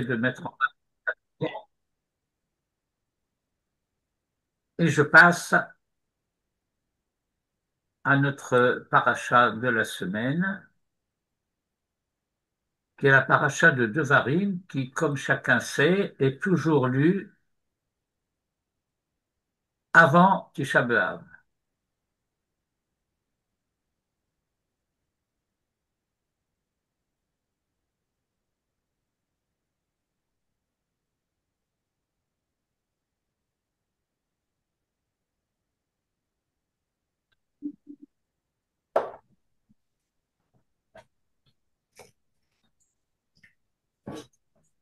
de mettre en place. Et je passe à notre paracha de la semaine, qui est la paracha de Devarim, qui, comme chacun sait, est toujours lue avant Tisha B'Av.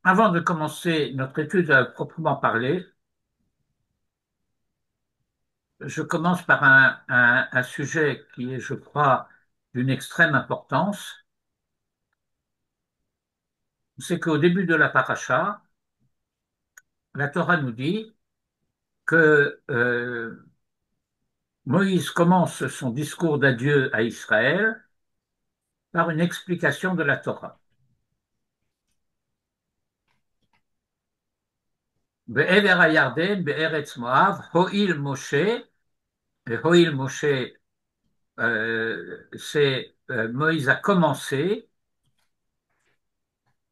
Avant de commencer notre étude à proprement parler, je commence par un sujet qui est, je crois, d'une extrême importance. C'est qu'au début de la paracha, la Torah nous dit que Moïse commence son discours d'adieu à Israël par une explication de la Torah. Be'ever hayarden, be'eretz Moav, ho'il Moshe, et ho'il Moshe, c'est Moïse a commencé,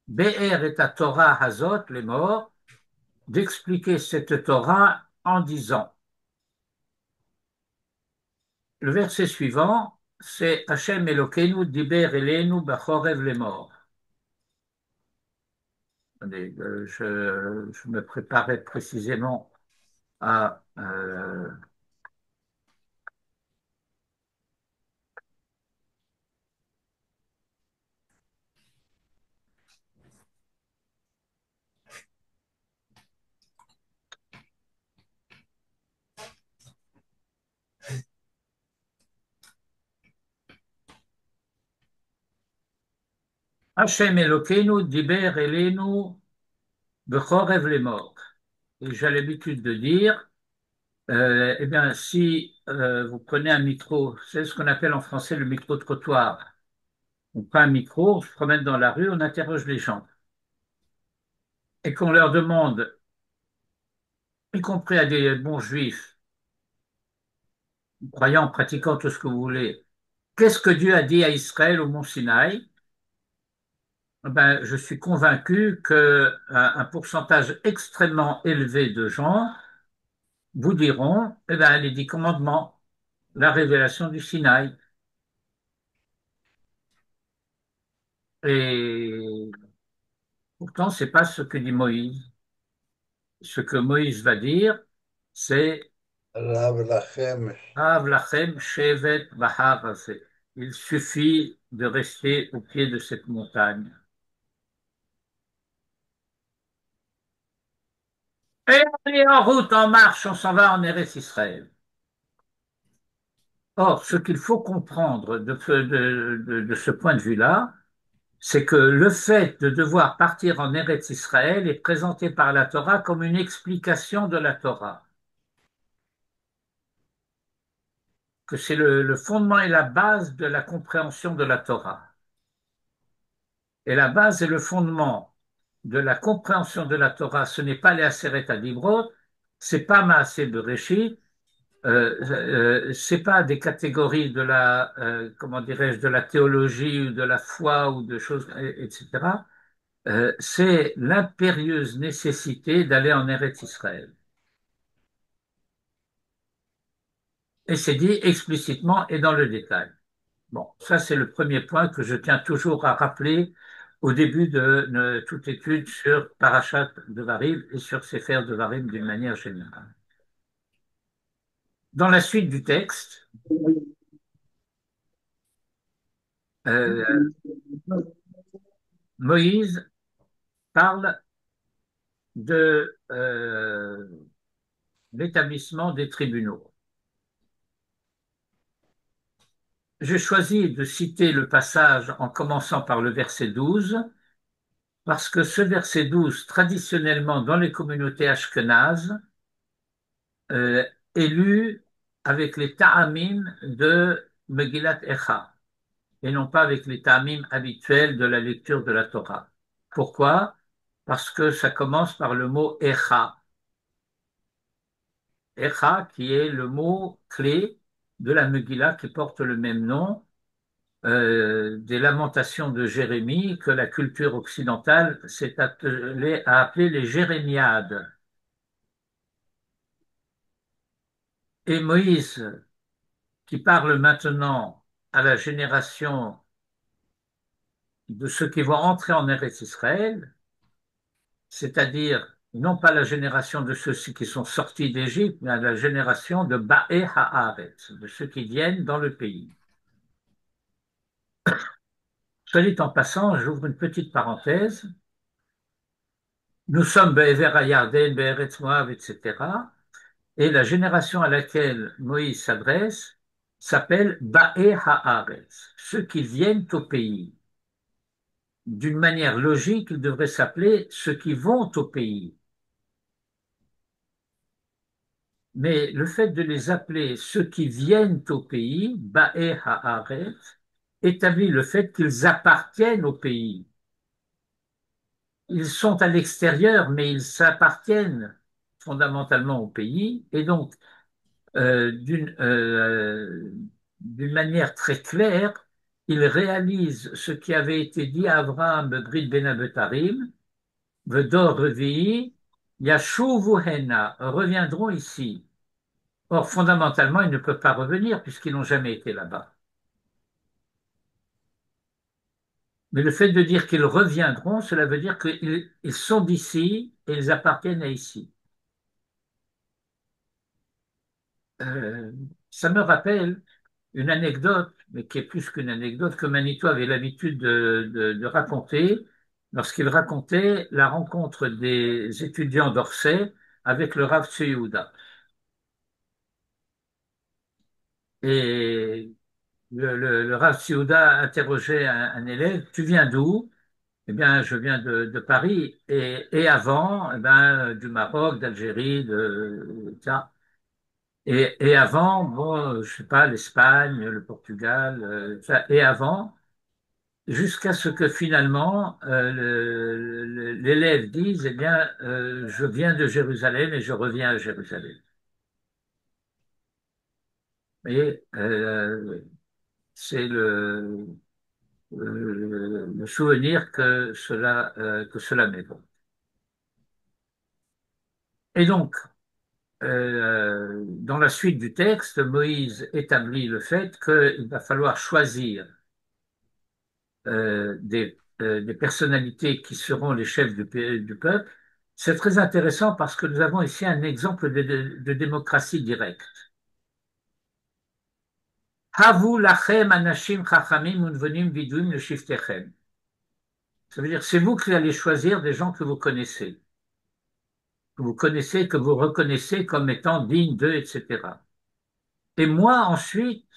be'er et à Torah hazot, les morts, d'expliquer cette Torah en disant. Le verset suivant, c'est Hachem Elokeinu diber elenu bachorev les morts. Je me préparais précisément à Hachem Elokeinu diber elenu bachorev les morts. Et j'ai l'habitude de dire, eh bien, si vous prenez un micro, c'est ce qu'on appelle en français le micro-trottoir. On prend un micro, on se promène dans la rue, on interroge les gens. Et qu'on leur demande, y compris à des bons juifs, croyants, pratiquant tout ce que vous voulez, qu'est-ce que Dieu a dit à Israël au mont Sinaï? Ben, je suis convaincu qu'un pourcentage extrêmement élevé de gens vous diront, eh ben, les 10 commandements, la révélation du Sinaï. Et pourtant, c'est pas ce que dit Moïse. Ce que Moïse va dire, c'est Rav Lachem. Hav lachem shevet v'har hazeh. Il suffit de rester au pied de cette montagne. Et on est en route, en marche, on s'en va en Eretz Israël. Or, ce qu'il faut comprendre de ce point de vue-là, c'est que le fait de devoir partir en Eretz Israël est présenté par la Torah comme une explication de la Torah, que c'est le fondement et la base de la compréhension de la Torah. Et la base et le fondement de la compréhension de la Torah, ce n'est pas les Aseret Adibrot, c'est pas Maaseh Bereshit, c'est pas des catégories de la, comment dirais-je, de la théologie ou de la foi ou de choses, etc. C'est l'impérieuse nécessité d'aller en Eretz Israël. Et c'est dit explicitement et dans le détail. Bon, ça c'est le premier point que je tiens toujours à rappeler au début de toute étude sur Parashat de Varim et sur Sefer de Varim d'une manière générale. Dans la suite du texte, euh, Moïse parle de l'établissement des tribunaux. J'ai choisi de citer le passage en commençant par le verset 12, parce que ce verset 12, traditionnellement dans les communautés ashkénazes, euh, est lu avec les ta'amim de Megillat Echa, et non pas avec les ta'amim habituels de la lecture de la Torah. Pourquoi? parce que ça commence par le mot Echa. Echa, qui est le mot clé de la Megillah qui porte le même nom, des lamentations de Jérémie que la culture occidentale s'est attelée à appeler les Jérémiades. Et Moïse, qui parle maintenant à la génération de ceux qui vont entrer en Eretz Israël, c'est-à-dire non pas la génération de ceux-ci qui sont sortis d'Égypte, mais à la génération de Ba'é Haaretz, de ceux qui viennent dans le pays. Soit dit en passant, j'ouvre une petite parenthèse. Nous sommes Be'ever Hayarden, Be'eretz Moav, etc. Et la génération à laquelle Moïse s'adresse s'appelle Ba'é Haaretz, ceux qui viennent au pays. D'une manière logique, il devrait s'appeler ceux qui vont au pays. Mais le fait de les appeler ceux qui viennent au pays, Ba'e Haaretz, établit le fait qu'ils appartiennent au pays. Ils sont à l'extérieur, mais ils s'appartiennent fondamentalement au pays. Et donc, euh, d'une euh, d'une manière très claire, ils réalisent ce qui avait été dit à Abraham, Brit Ben Abetarim, Vedor Revi'i, Yashuvu Hena, reviendront ici. Or, fondamentalement, ils ne peuvent pas revenir puisqu'ils n'ont jamais été là-bas. Mais le fait de dire qu'ils reviendront, cela veut dire qu'ils sont d'ici et ils appartiennent à ici. Euh, Ça me rappelle une anecdote, mais qui est plus qu'une anecdote, que Manitou avait l'habitude de raconter lorsqu'il racontait la rencontre des étudiants d'Orsay avec le Rav Tzvi. Et le Rav Tzvi interrogeait un élève, tu viens d'où? Eh bien, je viens de Paris et avant, eh ben, du Maroc, d'Algérie, tiens. Et avant, bon, je sais pas, l'Espagne, le Portugal, et avant, jusqu'à ce que finalement l'élève dise, eh bien, je viens de Jérusalem et je reviens à Jérusalem. Et c'est le souvenir que cela m'évoque. Et donc, dans la suite du texte, Moïse établit le fait qu'il va falloir choisir des personnalités qui seront les chefs du peuple. C'est très intéressant parce que nous avons ici un exemple de démocratie directe. Havu lachem anashim chachamim unvonim viduim leshiftechem. Ça veut dire c'est vous qui allez choisir des gens que vous connaissez, que vous reconnaissez comme étant dignes d'eux, etc. Et moi ensuite,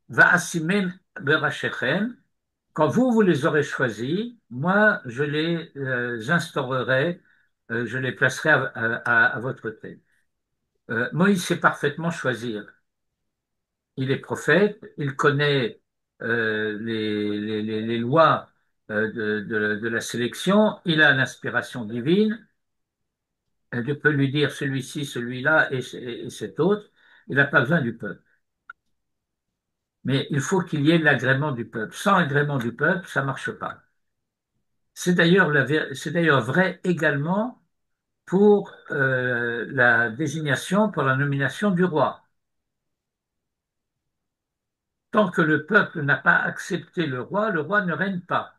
va asimem berachechem. Quand vous les aurez choisis, moi, je les instaurerai, je les placerai à votre tête. Moïse sait parfaitement choisir. Il est prophète, il connaît les lois de la sélection, il a l'inspiration divine, Dieu peut lui dire celui-ci, celui-là et cet autre, il n'a pas besoin du peuple. Mais il faut qu'il y ait l'agrément du peuple. Sans agrément du peuple, ça ne marche pas. C'est d'ailleurs vrai également pour la désignation, pour la nomination du roi. Tant que le peuple n'a pas accepté le roi ne règne pas.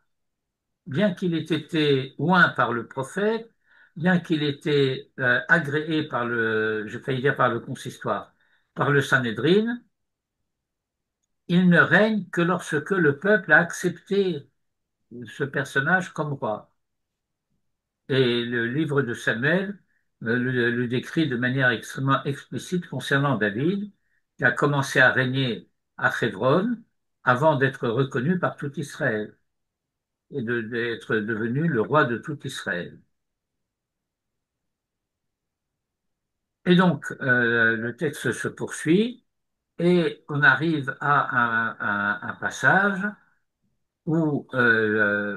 Bien qu'il ait été oint par le prophète, bien qu'il ait été agréé par j'ai failli dire par le consistoire, par le Sanhédrin, il ne règne que lorsque le peuple a accepté ce personnage comme roi. Et le livre de Samuel le décrit de manière extrêmement explicite concernant David, qui a commencé à régner à Hébron avant d'être reconnu par tout Israël et d'être devenu le roi de tout Israël. Et donc, le texte se poursuit et on arrive à un passage où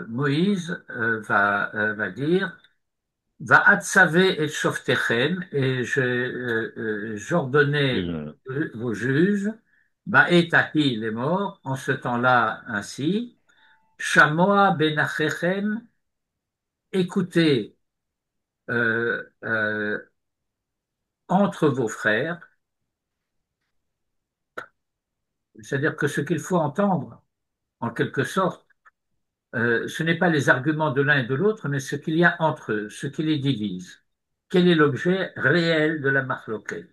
Moïse va dire Va'atsavé et shoftechem, et j'ordonnais Euh, vos juges, Ba'etahi les morts, en ce temps-là ainsi, Shamoa benachechem, écoutez entre vos frères, c'est-à-dire que ce qu'il faut entendre, en quelque sorte, ce n'est pas les arguments de l'un et de l'autre, mais ce qu'il y a entre eux, ce qui les divise. Quel est l'objet réel de la marloquette?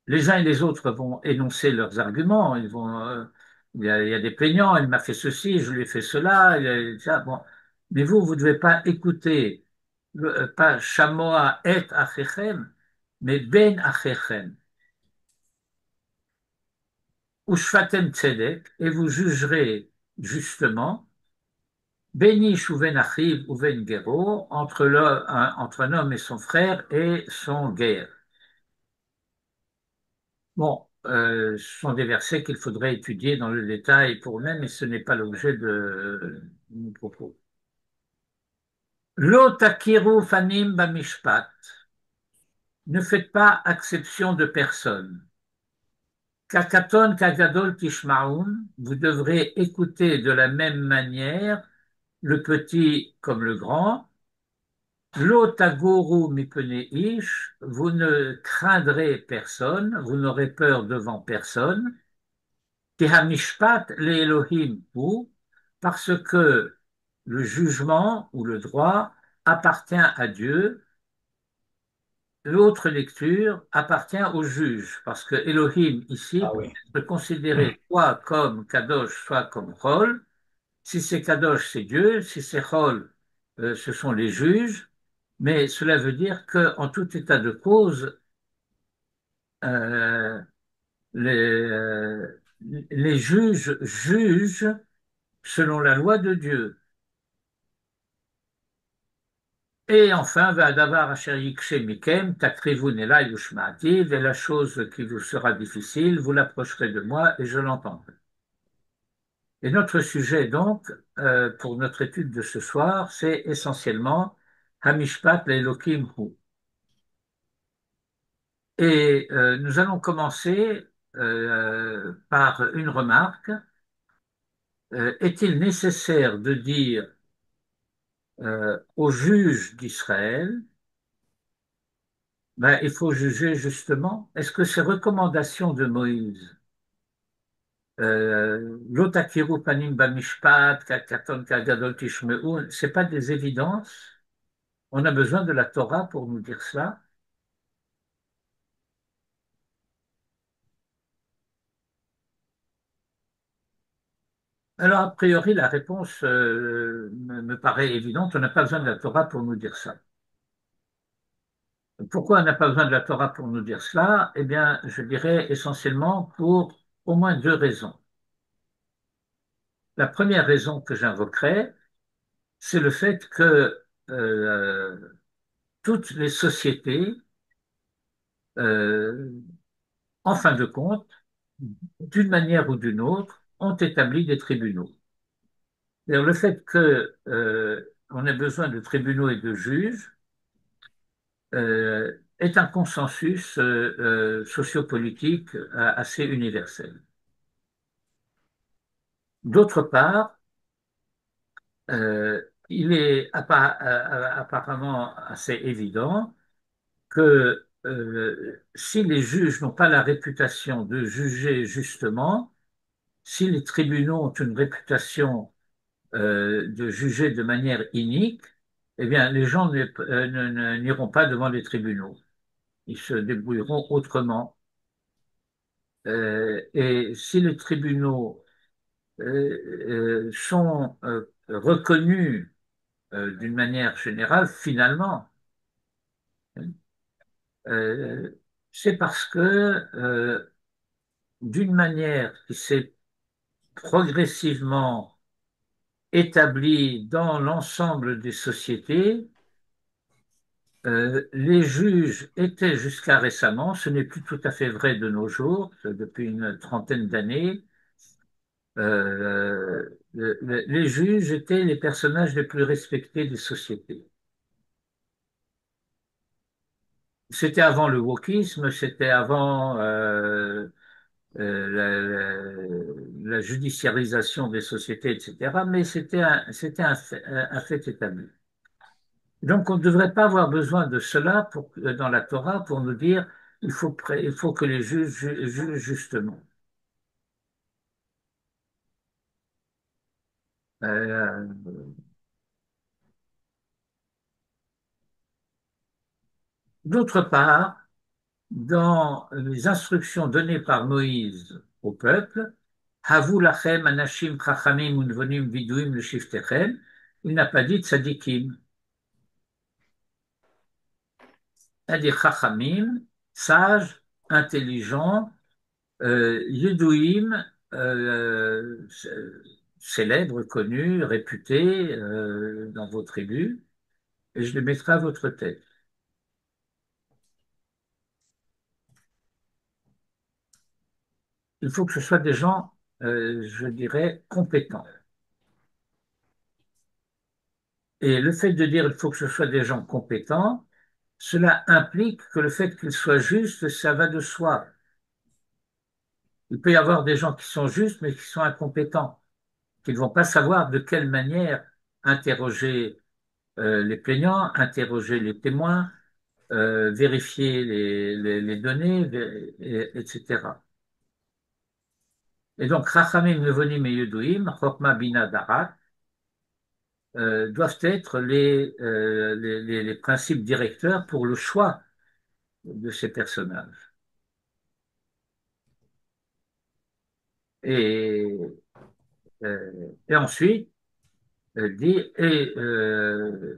Les uns et les autres vont énoncer leurs arguments. Il y a des plaignants, il m'a fait ceci, je lui ai fait cela, ça, bon. Mais vous ne devez pas écouter, pas Shamoa et Achechem, mais Ben Achechem. Ushfatem tzedek, et vous jugerez justement, Benish ou ben achiv ou ben gero, entre un homme et son frère et son guerre. Bon, ce sont des versets qu'il faudrait étudier dans le détail pour eux-mêmes, mais ce n'est pas l'objet de mon propos. Lo takiru fanim bamishpat. Ne faites pas exception de personne. Kakaton kagadol tishmaun. Vous devrez écouter de la même manière le petit comme le grand. Lo tagoru mipene ish. Vous ne craindrez personne, vous n'aurez peur devant personne. Tehamishpat le Elohim ou parce que le jugement ou le droit appartient à Dieu. L'autre lecture appartient au juge, parce que Elohim ici ah peut oui. être considéré soit comme Kadosh, soit comme Chol. Si c'est Kadosh, c'est Dieu. Si c'est Chol, ce sont les juges. Mais cela veut dire qu'en tout état de cause, euh, les, euh, les juges jugent selon la loi de Dieu. Et enfin, Va'adavar asher yikshe mikem, takrivun elai ushma'ativ, et la chose qui vous sera difficile, vous l'approcherez de moi et je l'entendrai. Et notre sujet, donc, pour notre étude de ce soir, c'est essentiellement Hamishpat le'Elokim hu. Et nous allons commencer par une remarque. Est-il nécessaire de dire aux juges d'Israël, ben, il faut juger justement, est-ce que ces recommandations de Moïse, Lotakiru panim bamishpat, kakaton kagadol tishme'u, c'est pas des évidences? On a besoin de la Torah pour nous dire cela. Alors, a priori, la réponse me paraît évidente. On n'a pas besoin de la Torah pour nous dire ça. Pourquoi on n'a pas besoin de la Torah pour nous dire cela? Eh bien, je dirais essentiellement pour au moins deux raisons. La première raison que j'invoquerai, c'est le fait que toutes les sociétés, euh, en fin de compte, d'une manière ou d'une autre, ont établi des tribunaux. D'ailleurs, le fait que on ait besoin de tribunaux et de juges est un consensus sociopolitique assez universel. D'autre part, il est apparemment assez évident que si les juges n'ont pas la réputation de juger justement, si les tribunaux ont une réputation de juger de manière inique, eh bien, les gens n'iront pas devant les tribunaux. Ils se débrouilleront autrement. Et si les tribunaux sont reconnus d'une manière générale, finalement, euh, c'est parce que d'une manière qui s'est progressivement établie dans l'ensemble des sociétés, les juges étaient jusqu'à récemment, ce n'est plus tout à fait vrai de nos jours, depuis une trentaine d'années, Les juges étaient les personnages les plus respectés des sociétés. C'était avant le wokisme, c'était avant la judiciarisation des sociétés, etc. Mais c'était un fait établi. Donc, on ne devrait pas avoir besoin de cela dans la Torah pour nous dire il faut que les juges jugent justement. Euh, D'autre part, dans les instructions données par Moïse au peuple, Havu lachem anashim chachamim unvonim viduim leshiftechem, il n'a pas dit tzadikim. Il a dit chachamim, sages, intelligents, yeduim, célèbres, connus, réputés dans vos tribus, et je les mettrai à votre tête. Il faut que ce soit des gens, je dirais, compétents. Et le fait de dire il faut que ce soit des gens compétents, cela implique que le fait qu'ils soient justes, ça va de soi. Il peut y avoir des gens qui sont justes, mais qui sont incompétents, qui ne vont pas savoir de quelle manière interroger les plaignants, interroger les témoins, vérifier les données, etc. Et donc, Rachamim, Nevonim et Yeduim, Chokma, Bina, Darat, doivent être les principes directeurs pour le choix de ces personnages. Et, et ensuite, dit,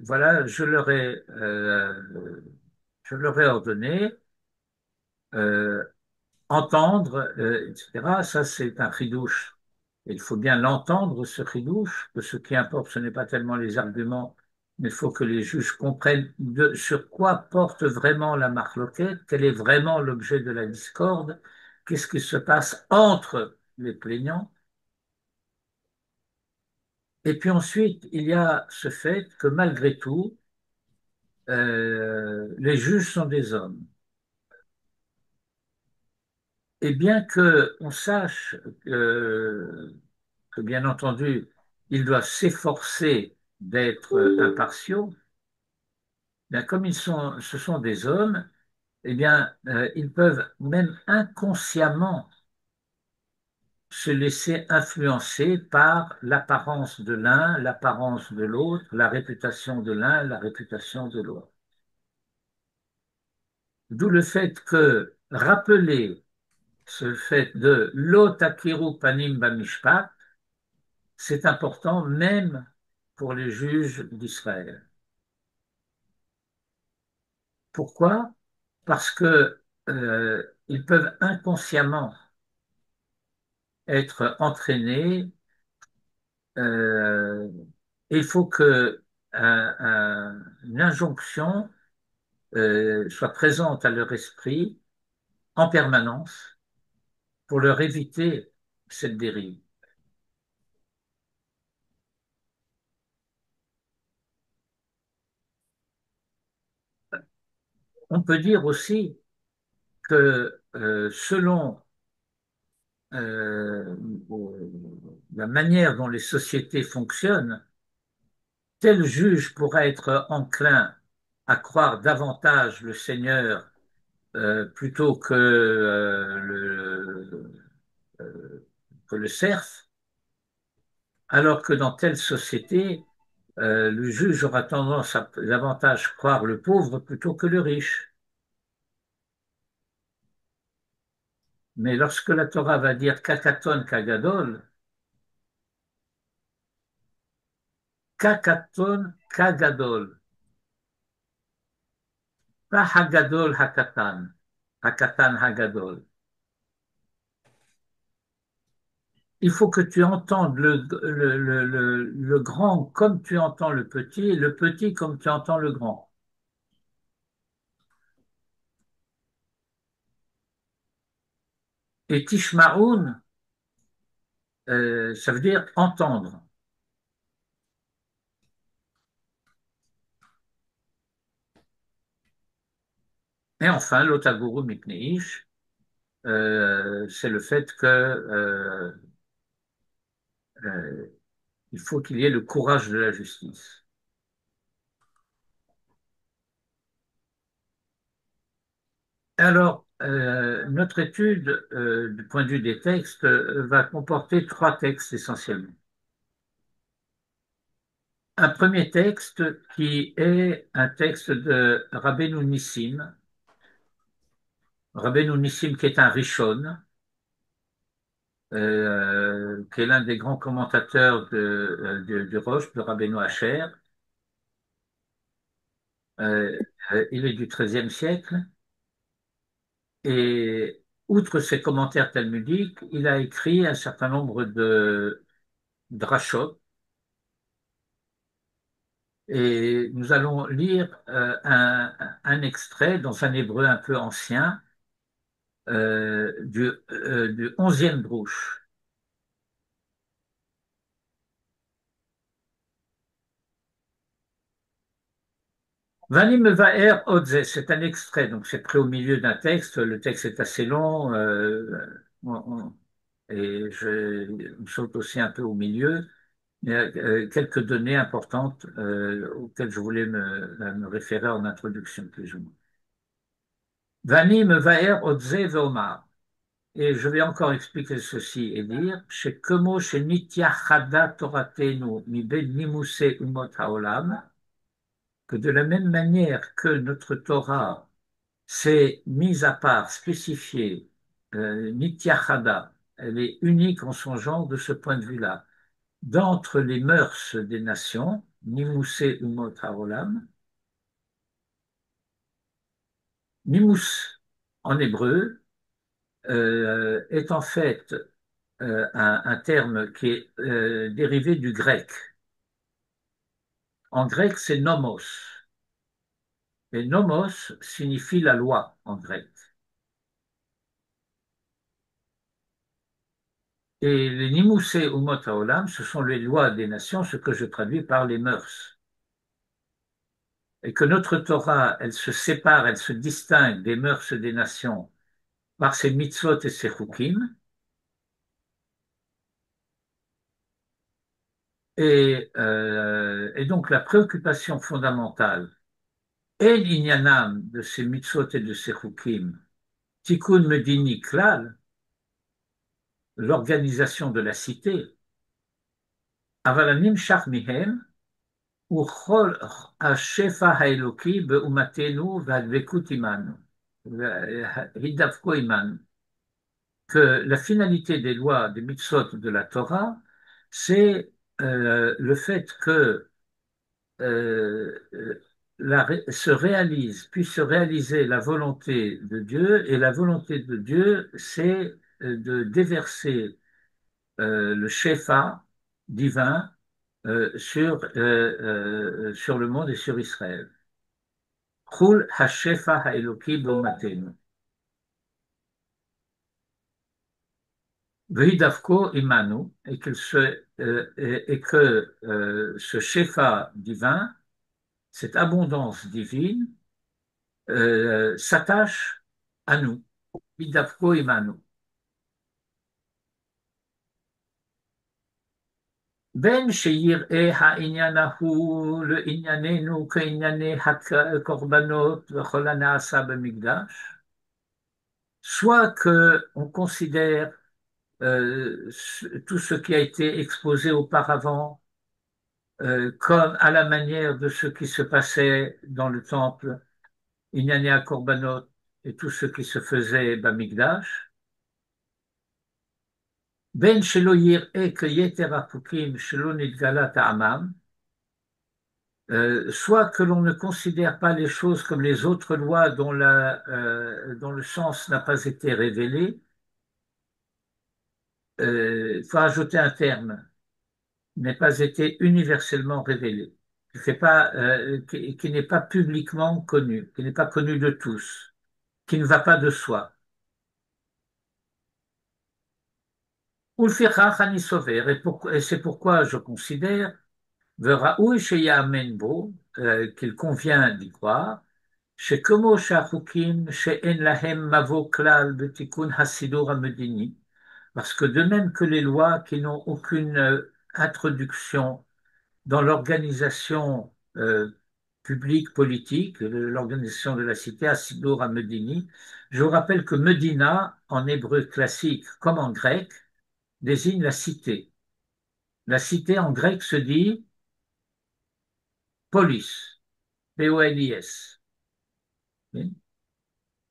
voilà, je leur ai ordonné euh, entendre, etc. Ça, c'est un chidouche. Il faut bien l'entendre, ce chidouche, que ce qui importe, ce n'est pas tellement les arguments, mais il faut que les juges comprennent sur quoi porte vraiment la marloquette, quel est vraiment l'objet de la discorde, qu'est-ce qui se passe entre les plaignants. Et puis ensuite, il y a ce fait que malgré tout, les juges sont des hommes. Et bien qu'on sache que, bien entendu, ils doivent s'efforcer d'être impartiaux, bien comme ce sont des hommes, eh bien, ils peuvent même inconsciemment se laisser influencer par l'apparence de l'un, l'apparence de l'autre, la réputation de l'un, la réputation de l'autre. D'où le fait que rappeler ce fait de l'otakiru panim bamishpat, c'est important même pour les juges d'Israël. Pourquoi? Parce que ils peuvent inconsciemment être entraînés. euh, il faut que une injonction soit présente à leur esprit en permanence pour leur éviter cette dérive. On peut dire aussi que selon euh, la manière dont les sociétés fonctionnent, tel juge pourra être enclin à croire davantage le Seigneur plutôt que le serf, alors que dans telle société, le juge aura tendance à davantage croire le pauvre plutôt que le riche. Mais lorsque la Torah va dire kakaton kagadol, kakaton kagadol, pas hagadol hakatan, hakatan hagadol. Il faut que tu entendes le grand comme tu entends et le petit comme tu entends le grand. Et Tishmaoun, ça veut dire entendre. Et enfin, l'otaguru mipneish, c'est le fait que il faut qu'il y ait le courage de la justice. Alors, notre étude, du point de vue des textes, va comporter trois textes essentiellement. Un premier texte qui est un texte de Rabbeinu Nissim, Rabbeinu Nissim qui est un Rishon, qui est l'un des grands commentateurs du Rosh, de Rabbeinu Asher. Euh, il est du XIIIe siècle et outre ses commentaires talmudiques, il a écrit un certain nombre de drashot. Et nous allons lire un extrait dans un hébreu un peu ancien du 11e Drouche. Vanim Mevaer Odze, c'est un extrait, donc c'est pris au milieu d'un texte. Le texte est assez long et je saute aussi un peu au milieu. Il y a quelques données importantes auxquelles je voulais me référer en introduction, plus ou moins. Vanim Mevaer Odze Veomar. Et je vais encore expliquer ceci et dire, chez Kemo, chez Nitya Chada Toratenu, mi ben nimuse umot haolam, que de la même manière que notre Torah s'est mise à part, spécifiée, Nitya Chada, elle est unique en son genre de ce point de vue-là, d'entre les mœurs des nations, nimuse umot haolam, nimus en hébreu est en fait un terme qui est dérivé du grec. En grec, c'est nomos. Et nomos signifie la loi en grec. Et les nimoussé ou olam, ce sont les lois des nations, ce que je traduis par les mœurs. Et que notre Torah, elle se sépare, elle se distingue des mœurs des nations par ses mitzvot et ses chukim. Et donc la préoccupation fondamentale est l'inyanam de ces mitzvot et de ces chukim, tikkun medini klal, l'organisation de la cité, avalanim shach mihem, uchol hashefa haeloki beumatenu v'advekut imanu, hidavko imanu, que la finalité des lois, des mitzvot de la Torah, c'est le fait que puisse se réaliser la volonté de Dieu, et la volonté de Dieu, c'est de déverser le Shefa divin sur le monde et sur Israël. Chul ha-shefa ha-eloki b'umatenu. V'hidavko imanu, et que ce Shefa divin, cette abondance divine, s'attache à nous. Hidavko imanu. בין שיראה העניין ההוא לענייננו כענייני הקורבנות וכל הנעשה במקדש, soit qu'on considère tout ce qui a été exposé auparavant comme à la manière de ce qui se passait dans le temple, Inyane Korbanot, et tout ce qui se faisait Bamikdash, Ben shelo yir'e que yeter apukim shelo nidgala ta'amam, soit que l'on ne considère pas les choses comme les autres lois dont le sens n'a pas été révélé. Il faut ajouter un terme, n'est pas été universellement révélé, qui n'est pas publiquement connu, qui n'est pas connu de tous, qui ne va pas de soi. Ulfichach ani sover, et c'est pourquoi je considère Veraoui sheyamen bo, qu'il convient d'y croire, שכמו שהחוקים שאין להם מבוא כלל בתיקון הסידור המדיני, parce que de même que les lois qui n'ont aucune introduction dans l'organisation publique politique, l'organisation de la cité, Assidour à Medini, je vous rappelle que Medina, en hébreu classique comme en grec, désigne la cité. La cité en grec se dit polis, P-O-L-I-S.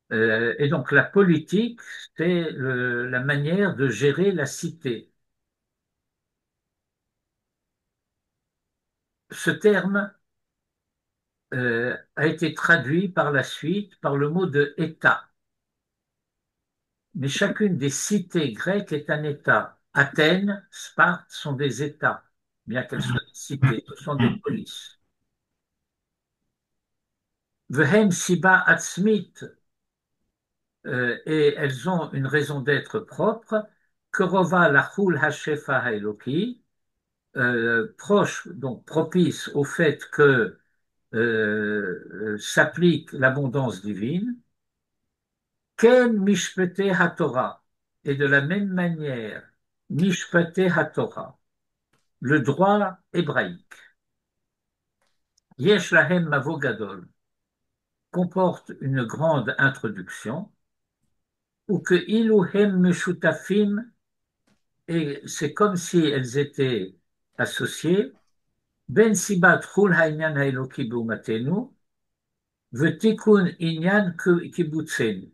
Et donc la politique, c'est la manière de gérer la cité. Ce terme a été traduit par la suite par le mot de État. Mais chacune des cités grecques est un État. Athènes, Sparte sont des États, bien qu'elles soient des cités, ce sont des polices. Vehem siba atzmit, et elles ont une raison d'être propre. Kerova lachul hashefa haeloki, proche, donc propice au fait que s'applique l'abondance divine. Ken mishpete haTorah, et de la même manière, mishpete haTorah, le droit hébraïque. Yesh lahem mavo gadol comporte une grande introduction, ou que iluhem meshutafim, et c'est comme si elles étaient associées, ben sibat chul ha'inyan ha'eloki b'umatenu, v'tikun inyan kibbutzenu.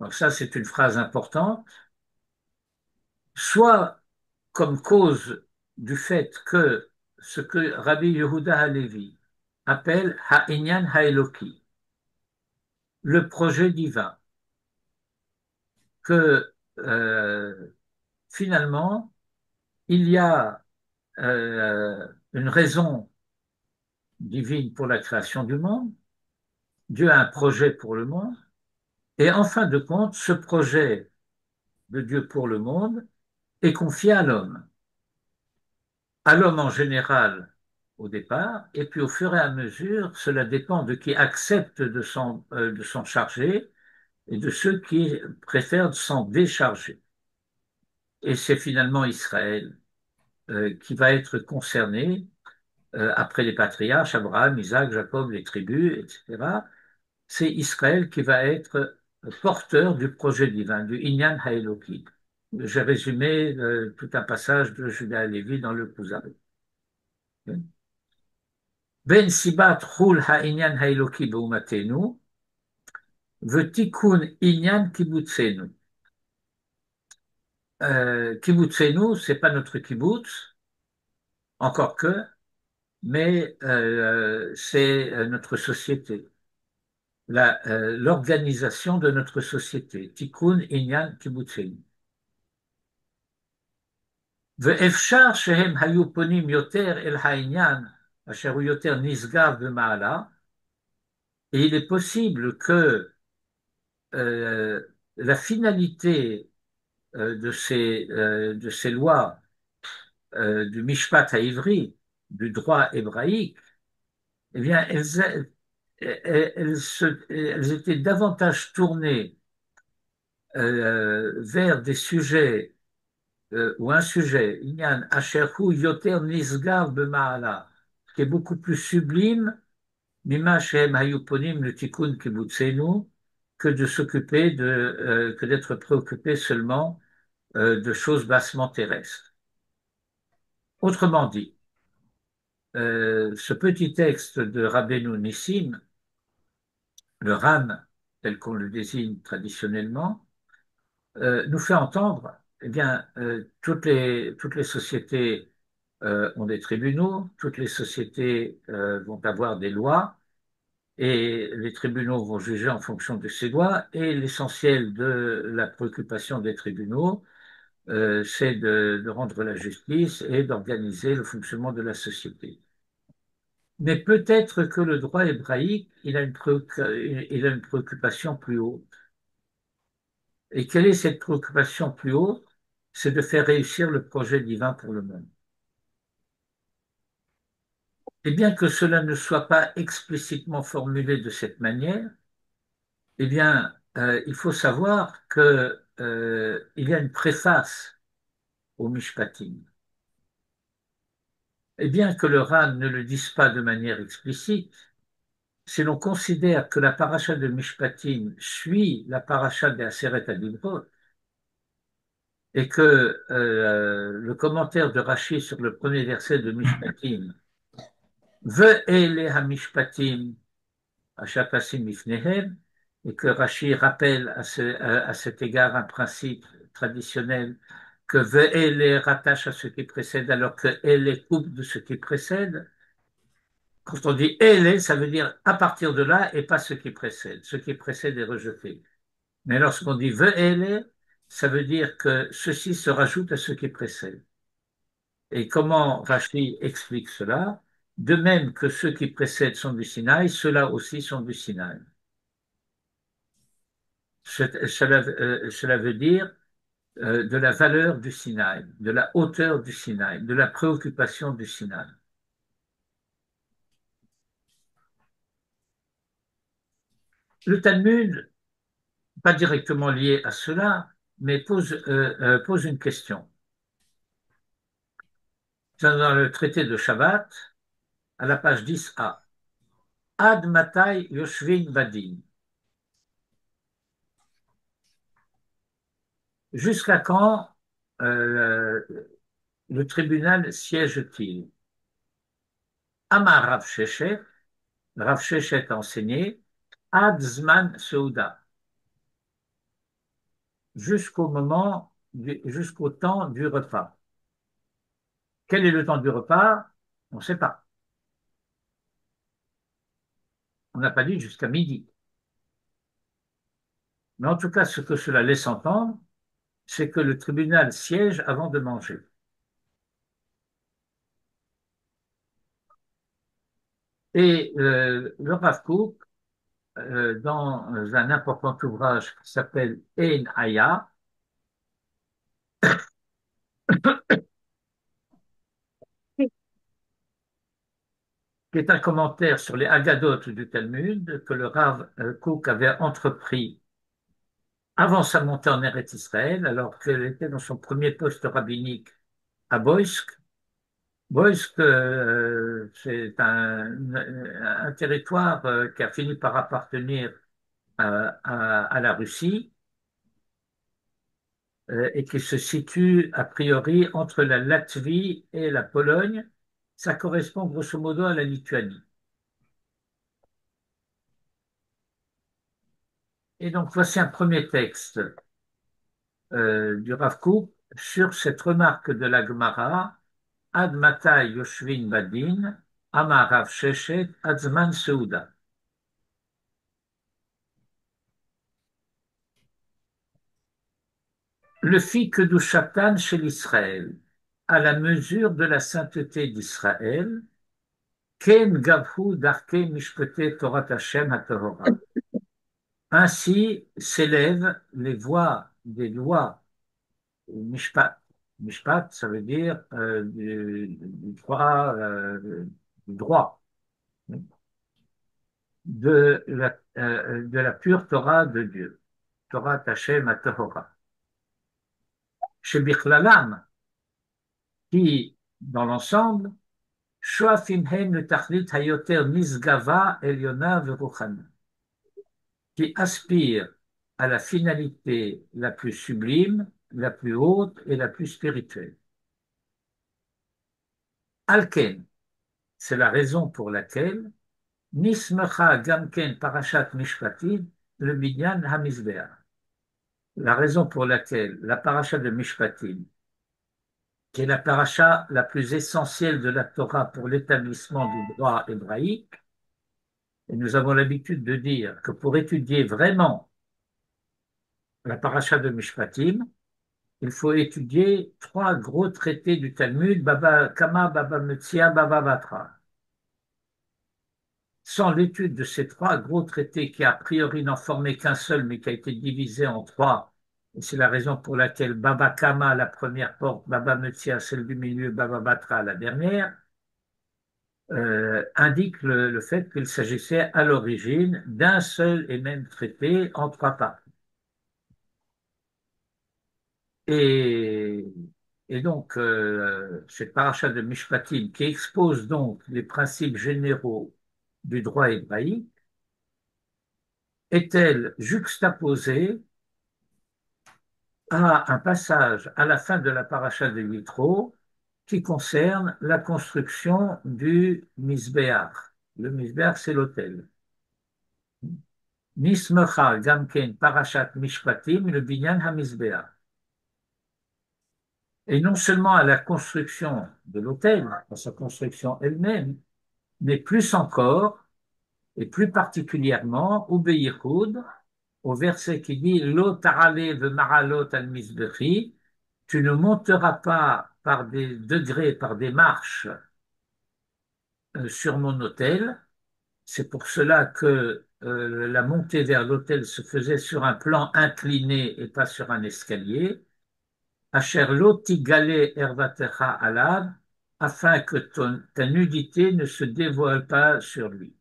Donc ça, c'est une phrase importante. Soit comme cause du fait que ce que Rabbi Yehuda Halevi appelle Ha'inyan Ha'eloki, le projet divin, que finalement, il y a une raison divine pour la création du monde, Dieu a un projet pour le monde, et en fin de compte, ce projet de Dieu pour le monde est confié à l'homme en général au départ, et puis au fur et à mesure, cela dépend de qui accepte de s'en charger et de ceux qui préfèrent s'en décharger. Et c'est finalement Israël qui va être concerné après les patriarches, Abraham, Isaac, Jacob, les tribus, etc. C'est Israël qui va être porteur du projet divin, du Inyan Haeloki. J'ai résumé tout un passage de Judas et Lévi dans le Kuzari. Ben sibat chul ha'inyan ha'eloki b'umatenu, v'tikun inyan kibbutzenu. Kibbutzenu, c'est pas notre kibbutz, encore que, mais c'est notre société, l'organisation de notre société. Tikkun inyan kibbutzenu. ואפשר שהם היו פונים יותר אל העניין אשר הוא יותר נשגב במעלה, et il est possible que la finalité de ces lois du Mishpat Haïvri, du droit hébraïque, eh bien, elles étaient davantage tournées vers des sujets ou un sujet, Inyan Asherhu Yoter Nisgav B'Ma'ala, qui est beaucoup plus sublime, Mima Shem Hayuponim le Tikkun Kibbutzenu, que de s'occuper que d'être préoccupé seulement de choses bassement terrestres. Autrement dit, ce petit texte de Rabbeinu Nissim, le Ram, tel qu'on le désigne traditionnellement, nous fait entendre, eh bien, toutes les sociétés ont des tribunaux, toutes les sociétés vont avoir des lois, et les tribunaux vont juger en fonction de ces lois, et l'essentiel de la préoccupation des tribunaux, c'est de rendre la justice et d'organiser le fonctionnement de la société. Mais peut-être que le droit hébraïque, il a une préoccupation plus haute. Et quelle est cette préoccupation plus haute? c'est de faire réussir le projet divin pour le monde. Et bien que cela ne soit pas explicitement formulé de cette manière, eh bien, il faut savoir que, il y a une préface au Mishpatim. Et bien que le Ran ne le dise pas de manière explicite, si l'on considère que la paracha de Mishpatim suit la paracha de Aseret HaDibrot, et que le commentaire de Rashi sur le premier verset de Mishpatim, Ve'ele ha-mishpatim asher mifnehem, et que Rashi rappelle à cet égard un principe traditionnel que Ve'ele rattache à ce qui précède alors que Elle coupe de ce qui précède. Quand on dit Elle, ça veut dire à partir de là et pas ce qui précède. Ce qui précède est rejeté. Mais lorsqu'on dit Ve'ele, ça veut dire que ceci se rajoute à ce qui précède. Et comment Rashi explique cela? De même que ceux qui précèdent sont du Sinaï, ceux-là aussi sont du Sinaï. Cela veut dire de la valeur du Sinaï, de la hauteur du Sinaï, de la préoccupation du Sinaï. Le Talmud, pas directement lié à cela, mais pose une question. Dans le traité de Shabbat, à la page 10a, Ad matai yoshvin badin. Jusqu'à quand euh, le tribunal siège-t-il? Amar Rav Sheshet a enseigné, Ad zman seuda, jusqu'au temps du repas. Quel est le temps du repas? On ne sait pas. On n'a pas dit jusqu'à midi. Mais en tout cas, ce que cela laisse entendre, c'est que le tribunal siège avant de manger. Et le Rav Kook, dans un important ouvrage qui s'appelle Ein Aya, qui est un commentaire sur les Haggadot du Talmud que le Rav Kook avait entrepris avant sa montée en Eretz Israël, alors qu'elle était dans son premier poste rabbinique à Boïsk. Boïsk, c'est un territoire qui a fini par appartenir à la Russie et qui se situe a priori entre la Latvie et la Pologne. Ça correspond grosso modo à la Lituanie. Et donc voici un premier texte du Rav Kook sur cette remarque de la Gemara, Ad matai yoshvin badin, amar Rav Sheshet, ad zman seuda. Le fit que du Shatan chez l'Israël, à la mesure de la sainteté d'Israël, ken gavhu darke mishpete Torat Hashem haTorah. Ainsi s'élèvent les voies des lois mishpat. Mishpat, ça veut dire du droit de la pure Torah de Dieu. Torah Hashem HaTorah. Chez Bichlalam, qui, dans l'ensemble, Shoafimhem le Tachlit Hayoter Nisgava Eliona Veruchana, qui aspire à la finalité la plus sublime, la plus haute et la plus spirituelle. Alken, c'est la raison pour laquelle Nismecha Gamken Parashat Mishpatim le Binyan Hamizbeah. La raison pour laquelle la paracha de Mishpatim, qui est la paracha la plus essentielle de la Torah pour l'établissement du droit hébraïque, et nous avons l'habitude de dire que pour étudier vraiment la paracha de Mishpatim, il faut étudier trois gros traités du Talmud, Baba Kama, Baba Metzia, Baba Batra. Sans l'étude de ces trois gros traités qui a priori n'en formaient qu'un seul, mais qui a été divisé en trois Et c'est la raison pour laquelle Baba Kama, la première porte, Baba Metzia, celle du milieu, Baba Batra, la dernière, indique le fait qu'il s'agissait à l'origine d'un seul et même traité en trois parties. Et, et donc, cette paracha de Mishpatim, qui expose donc les principes généraux du droit hébraïque, est-elle juxtaposée à un passage à la fin de la paracha de Yitro qui concerne la construction du Misbéach. Le Misbéach, c'est l'autel. Nismecha gamken parashat mishpatim le binyan hamizbeach. Et non seulement à la construction de l'autel, à sa construction elle-même, mais plus encore, et plus particulièrement, au Beyichud, au verset qui dit Lo ta'ale ve ma'alot al mizbechi, tu ne monteras pas par des degrés, par des marches sur mon autel. C'est pour cela que la montée vers l'autel se faisait sur un plan incliné et pas sur un escalier. Asher lo tigale ervatecha alad, afin que ta nudité ne se dévoile pas sur lui.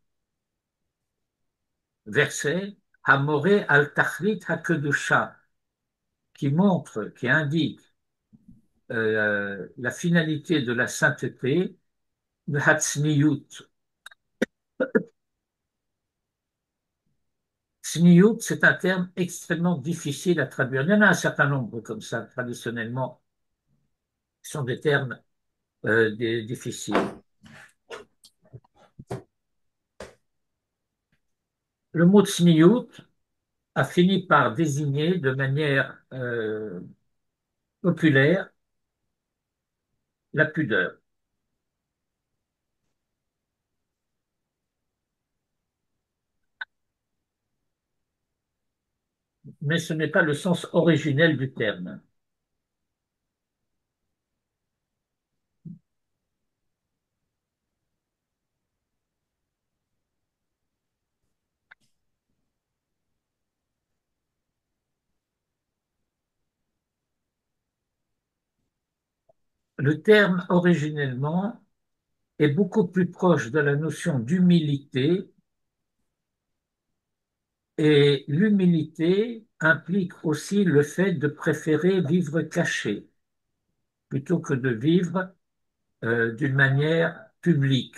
Verset Hamore al tachlit hakedusha, qui montre, qui indique la finalité de la sainteté, le hatzniyut. Tzniut, c'est un terme extrêmement difficile à traduire. Il y en a un certain nombre comme ça, traditionnellement, qui sont des termes difficiles. Le mot tzniut a fini par désigner de manière populaire la pudeur. Mais ce n'est pas le sens originel du terme. Le terme originellement est beaucoup plus proche de la notion d'humilité, et l'humilité implique aussi le fait de préférer vivre caché plutôt que de vivre d'une manière publique.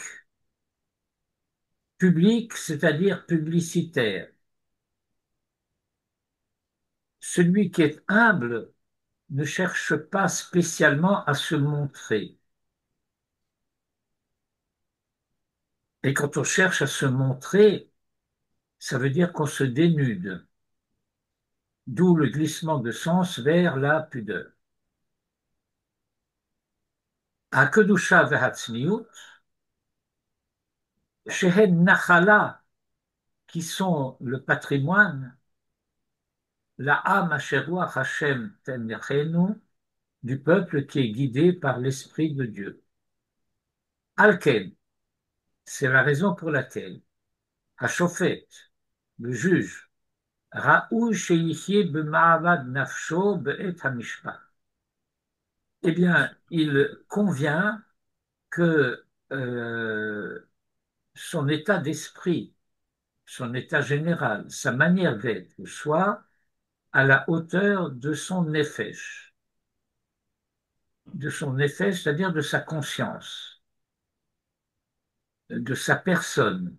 Publique, c'est-à-dire publicitaire. Celui qui est humble ne cherche pas spécialement à se montrer. Et quand on cherche à se montrer, ça veut dire qu'on se dénude, d'où le glissement de sens vers la pudeur. Hakedusha vehatzniut, shehen nachala, qui sont le patrimoine, la am asher ruach Hashem tenechenu, du peuple qui est guidé par l'Esprit de Dieu. Alken, c'est la raison pour laquelle Hashofet, le juge, Raoul Sheyichye b'ma'avad nafsho be'et hamishpat. Eh bien, il convient que son état d'esprit, son état général, sa manière d'être soit à la hauteur de son nefesh, c'est-à-dire de sa conscience, de sa personne.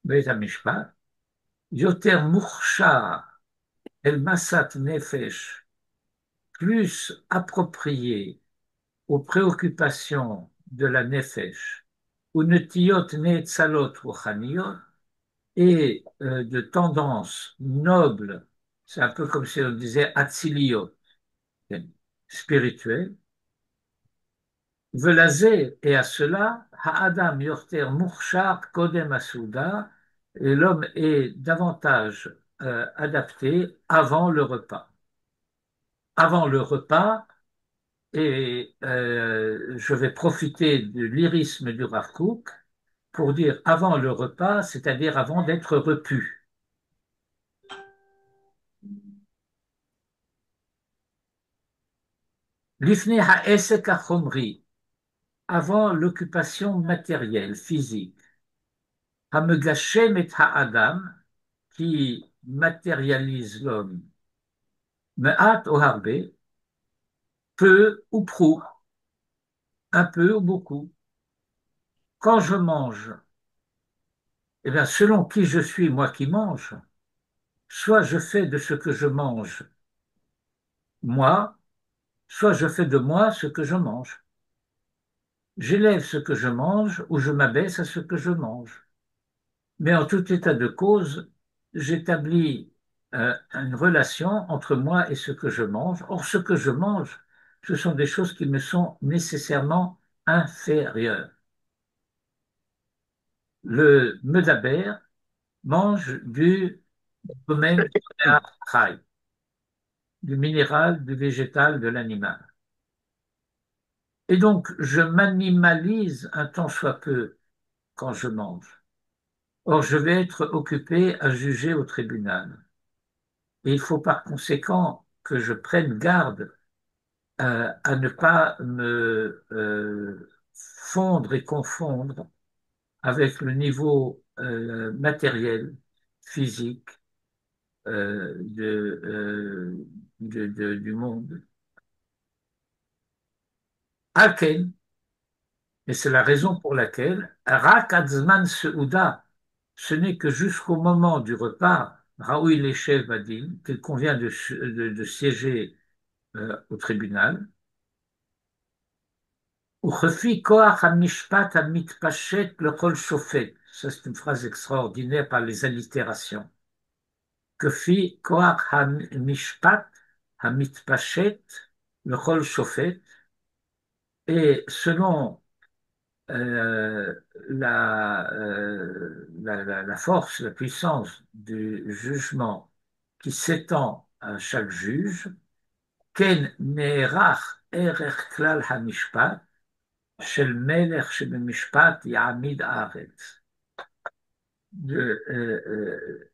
Be'et hamishpat, yoter murchar el masat nefesh, plus approprié aux préoccupations de la nefesh, ou netiyot neetzalot ruchaniyot, et de tendances nobles, c'est un peu comme si on disait atziliot, spirituelles, velazé, et à cela, ha'adam yorter murchar kodem asouda, et l'homme est davantage adapté avant le repas. Avant le repas, et je vais profiter de lyrisme du Rav Kook pour dire avant le repas, c'est-à-dire avant d'être repu. Lifnei ha'esek hachomri, avant l'occupation matérielle, physique. Hamegashem et ha'adam, qui matérialise l'homme. Me'at ou harbe, peu ou prou, un peu ou beaucoup. Quand je mange, eh bien, selon qui je suis, moi qui mange, soit je fais de ce que je mange moi, soit je fais de moi ce que je mange. J'élève ce que je mange ou je m'abaisse à ce que je mange. Mais en tout état de cause, j'établis une relation entre moi et ce que je mange. Or, ce que je mange, ce sont des choses qui me sont nécessairement inférieures. Le medaber mange du domaine du minéral, du végétal, de l'animal. Et donc, je m'animalise un tant soit peu quand je mange. Or, je vais être occupé à juger au tribunal. Et il faut par conséquent que je prenne garde à ne pas me fondre et confondre avec le niveau matériel, physique du monde. Alken, et c'est la raison pour laquelle Rak Adzman Seuda, ce n'est que jusqu'au moment du repas, Raoui Leshev Badin, qu'il convient de siéger au tribunal, Uchefi koach hamishpat hamitpashet lechol shofet. Ça, c'est une phrase extraordinaire par les allitérations. Kefi koach hamishpat hamitpashet lechol shofet. Et selon euh, la force, la puissance du jugement qui s'étend à chaque juge, ken ne'erach erech klal hamishpat, shel melech shebemishpat ya'amid haaretz.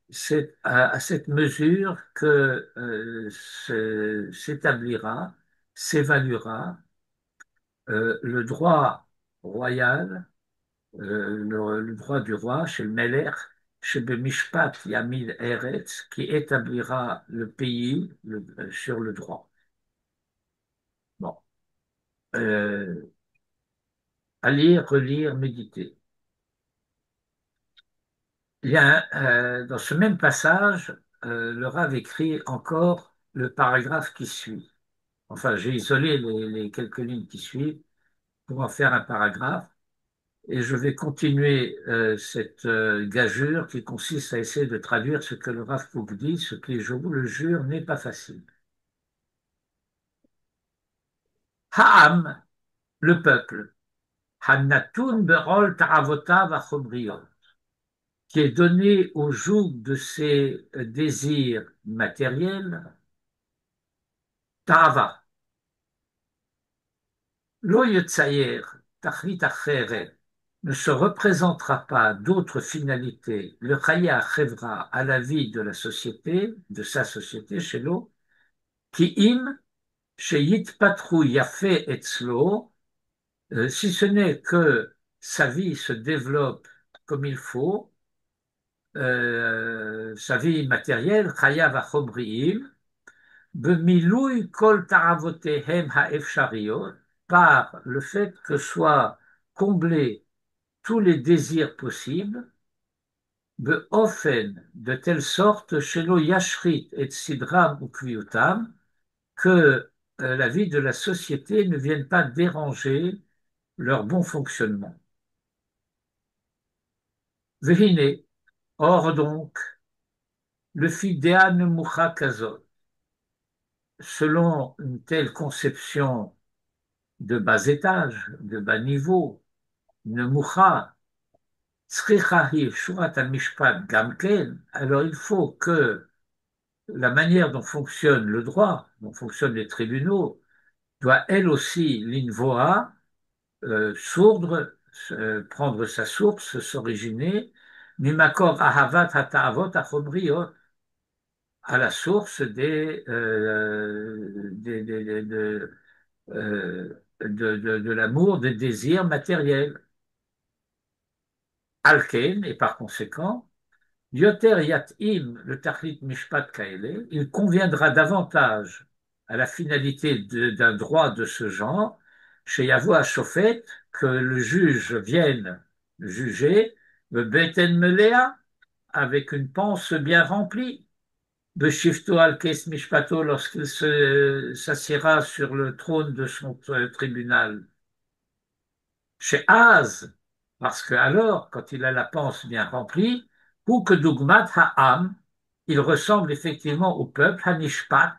C'est à cette mesure que s'établira, s'évaluera le droit royal, le droit du roi chez le Meler, chez Bemishpat Yamid Eretz, qui établira le pays sur le droit. Bon, euh, à lire, relire, méditer. Il y a dans ce même passage, le Rav écrit encore le paragraphe qui suit. Enfin, j'ai isolé les quelques lignes qui suivent pour en faire un paragraphe. Et je vais continuer cette gageure qui consiste à essayer de traduire ce que le Rav Kook dit, ce qui, je vous le jure, n'est pas facile. Ha'am, le peuple, Hanatun berol ta'avotav achomriot, qui est donné au joug de ses désirs matériels, ta'ava, lo yotzayer, tachlit acheret, ne se représentera pas d'autre finalité, le chaya chevra à la vie de la société, de sa société, chez l'eau, qui im, chez yitpatru yafé etzlo, si ce n'est que sa vie se développe comme il faut, sa vie matérielle, chaya vachomriim, bemilouy kol taravotehem haefshariot, par le fait que soient comblés tous les désirs possibles, de telle sorte, shelo yashrit et sidram ou kviutam, que la vie de la société ne vienne pas déranger leur bon fonctionnement. Vehine, or donc, le fidéane moucha kazot, selon une telle conception de bas étage, de bas niveau, ne moucha, tzrichahi shurat al-mishpat gamken, alors il faut que la manière dont fonctionne le droit, dont fonctionnent les tribunaux, doit elle aussi, l'invoa, sourdre, prendre sa source, s'originer, mimakor ahavat hata'avot achomriot, à la source de l'amour, des désirs matériels. Alken, et par conséquent, Yoter Yat'im, le Tachlit Mishpat Kaele, il conviendra davantage à la finalité d'un droit de ce genre, chez Yavo Shofet, que le juge vienne juger, le Beten Melea, avec une panse bien remplie, Beshifto al-Kes Mishpato, lorsqu'il s'assiera sur le trône de son tribunal. Chez Az, parce que alors, quand il a la panse bien remplie, ou que Dugmat Ha'am, il ressemble effectivement au peuple, Hanishpat,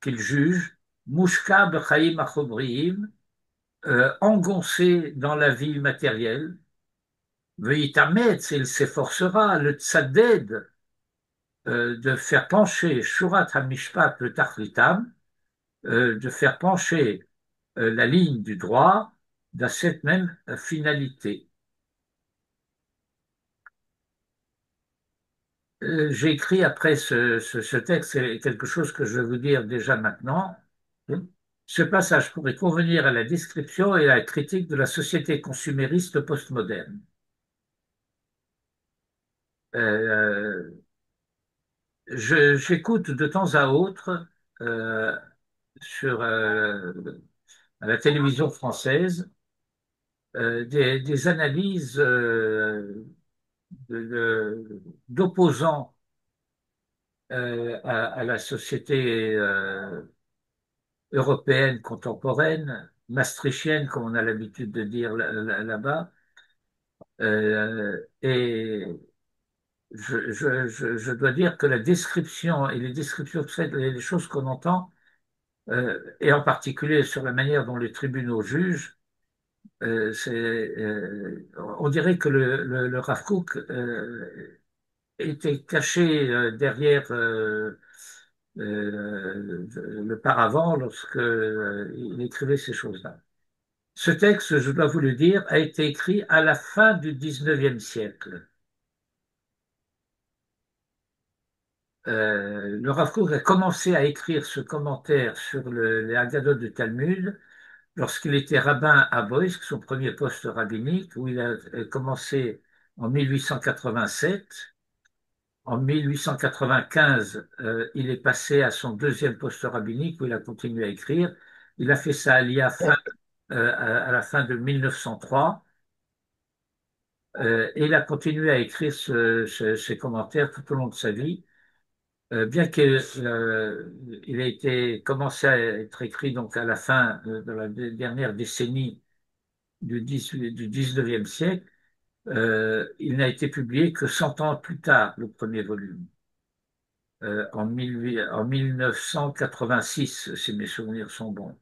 qu'il juge, Mushka B'chaim Achobriim, engoncé dans la vie matérielle, Veitametz, il s'efforcera, le Tzaded, de faire pencher Shurat HaMishpat, le Tachlitam, de faire pencher la ligne du droit dans cette même finalité. J'ai écrit après ce texte, c'est quelque chose que je vais vous dire déjà maintenant. Ce passage pourrait convenir à la description et à la critique de la société consumériste postmoderne. Euh, J'écoute de temps à autre euh, sur à la télévision française des analyses d'opposants à la société européenne contemporaine, maastrichtienne, comme on a l'habitude de dire là-bas. Et je dois dire que la description et les descriptions faites, les choses qu'on entend, et en particulier sur la manière dont les tribunaux jugent, on dirait que le Rav Kook était caché derrière le paravent lorsque il écrivait ces choses-là. Ce texte, je dois vous le dire, a été écrit à la fin du XIXe siècle. Le Rav Kook a commencé à écrire ce commentaire sur les Haggadot de Talmud lorsqu'il était rabbin à Boïsk, son premier poste rabbinique, où il a commencé en 1887. En 1895, il est passé à son deuxième poste rabbinique où il a continué à écrire. Il a fait ça à la fin de 1903 et il a continué à écrire ces commentaires tout au long de sa vie. Bien qu'il ait été commencé à être écrit donc à la fin de la dernière décennie du 19e siècle, il n'a été publié que 100 ans plus tard, le premier volume, en 1986, si mes souvenirs sont bons.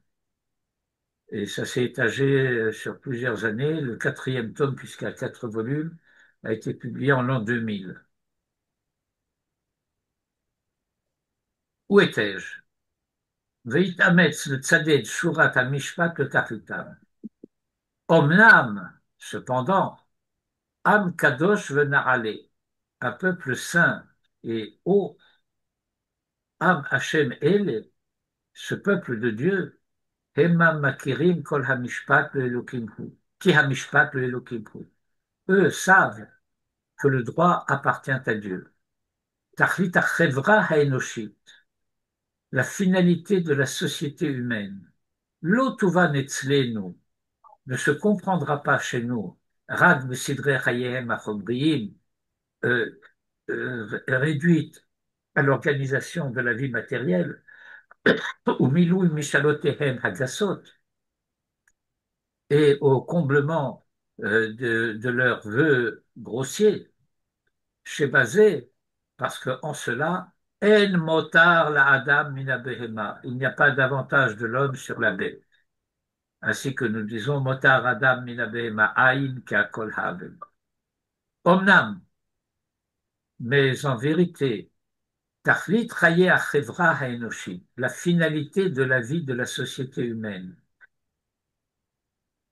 Et ça s'est étagé sur plusieurs années. Le quatrième tome, puisqu'il y a 4 volumes, a été publié en l'an 2000. Où étais-je? Veitametz le tzaded shurat al-mishpat le tachlitam. Omnam, cependant, Am kadosh venarale, un peuple saint et haut, Am Hashem ele, ce peuple de Dieu, Hema makirim kol hamishpat le Elohimhu, ki hamishpat le Elohimhu. Eux savent que le droit appartient à Dieu. Tachlit achevra haenoshit, la finalité de la société humaine. L'otuva netzlenu ne se comprendra pas chez nous. Rad mesidre chayem achomriim, réduite à l'organisation de la vie matérielle, ou milou mishalotehem hagasot, et au comblement de leurs vœux grossiers, chez Bazé, parce qu'en cela, en motar la adam mina behema, il n'y a pas d'avantage de l'homme sur la bête. Ainsi que nous disons motar adam mina behema aïn kol havem. Omnam, mais en vérité, tachlit chaye achevra haenoshi, la finalité de la vie de la société humaine,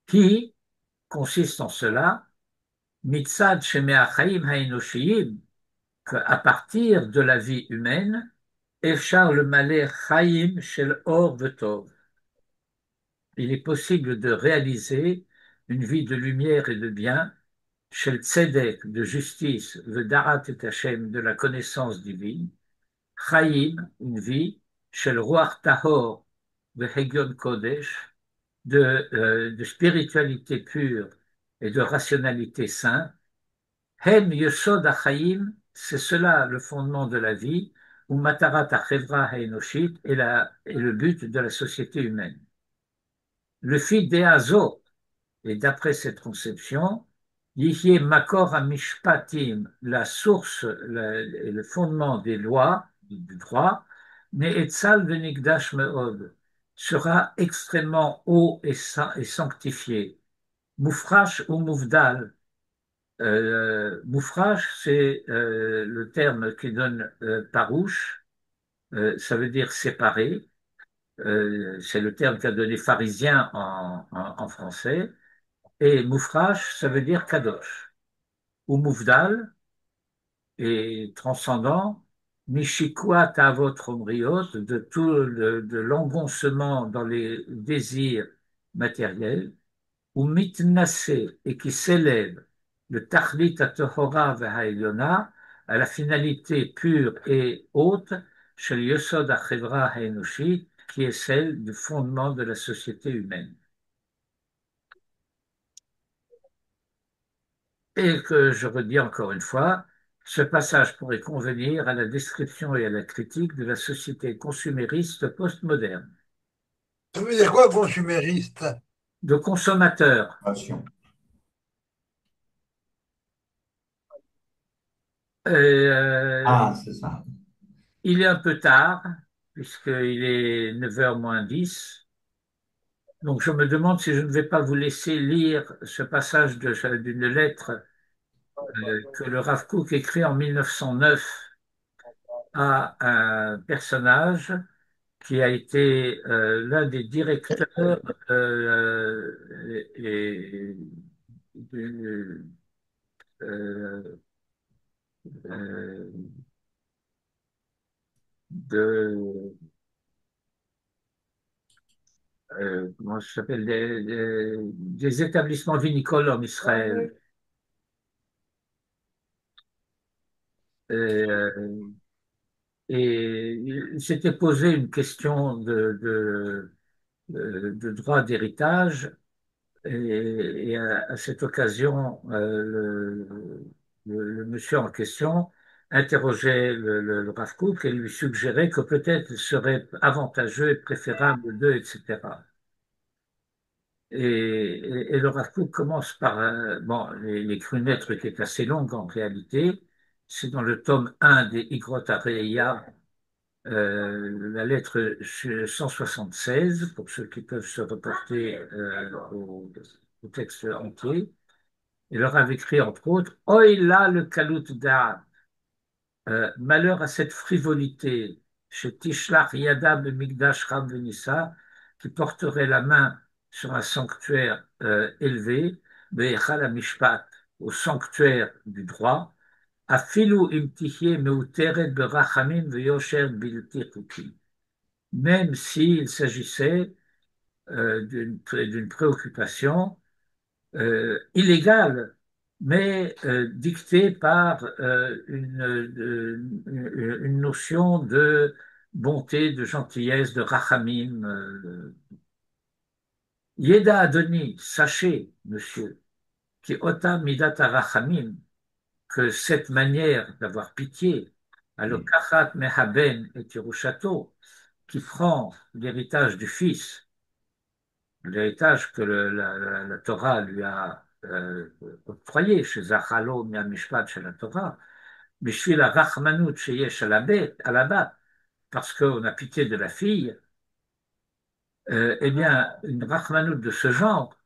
qui consiste en cela, mitzad shemeachaim haenoshiyim, qu'à partir de la vie humaine, Efchar le malé chaim shel or vetov. il est possible de réaliser une vie de lumière et de bien, shel tzedek, de justice, le darat et Hashem, de la connaissance divine, chaim, une vie, shel ruach tahor, le hegion kodesh, de spiritualité pure et de rationalité sainte. Hem yesod hachaim, c'est cela le fondement de la vie, ou matarat hachevra haenoshit, et le but de la société humaine. Le fil d'Eazo, et d'après cette conception, Yihyeh Makor HaMishpatim, la source et le fondement des lois, du droit, Ne'etzal Venigdash Me'od, sera extrêmement haut et sanctifié. Moufrash ou Moufdal. Moufrash, c'est le terme qui donne parouche, ça veut dire séparé. C'est le terme qu'a donné pharisien en français. Et moufrash, ça veut dire kadosh. Ou moufdal, et transcendant, mishikwa ta'avot omriot, de tout de l'engoncement dans les désirs matériels, ou mitnassé, et qui s'élève, le tachlit atohora v'ha'elyona, à la finalité pure et haute, shel yosod ha'chevra ha'enoshit, qui est celle du fondement de la société humaine. Et que je redis encore une fois, ce passage pourrait convenir à la description et à la critique de la société consumériste postmoderne, Ça veut dire quoi, consumériste? de consommateurs. Ah, c'est ça. Il est un peu tard, puisqu'il est 9h moins 10. Donc je me demande si je ne vais pas vous laisser lire ce passage d'une lettre que le Rav Kook écrit en 1909 à un personnage qui a été l'un des directeurs du, euh, euh, de, comment ça s'appelle, des établissements vinicoles en Israël. Euh, et il s'était posé une question de droit d'héritage. Et à cette occasion, le monsieur en question interrogeait le Rav Kook et lui suggérait que peut-être il serait avantageux et préférable d'eux, etc. Et le Rav Kook commence par bon, les crunettes qui est assez longue en réalité. C'est dans le tome 1 des Igrot Areia, la lettre 176, pour ceux qui peuvent se reporter au texte entier. Il leur avait écrit, entre autres, Oi là le kalout da'at, malheur à cette frivolité, chez Tishlach Yadab Migdash Ram Venissa, qui porterait la main sur un sanctuaire élevé, Be'echal Mishpat, au sanctuaire du droit, Afilu imtichie meuteret berachamim veyosher bilti chukim. Même s'il s'agissait d'une préoccupation illégale, mais dictée par une notion de bonté, de gentillesse, de rachamim. Yeda Adoni, sachez, monsieur, qui ota midat rachamim, que cette manière d'avoir pitié, alokachat mehaben et tirushato, qui prend l'héritage du fils, l'héritage que la Torah lui a octroyé chez Zachalo Mishpat chez la Torah, mais je suis la Rachmanout chez Yesh à la bat, parce qu'on a pitié de la fille, eh bien, une Rachmanout de ce genre,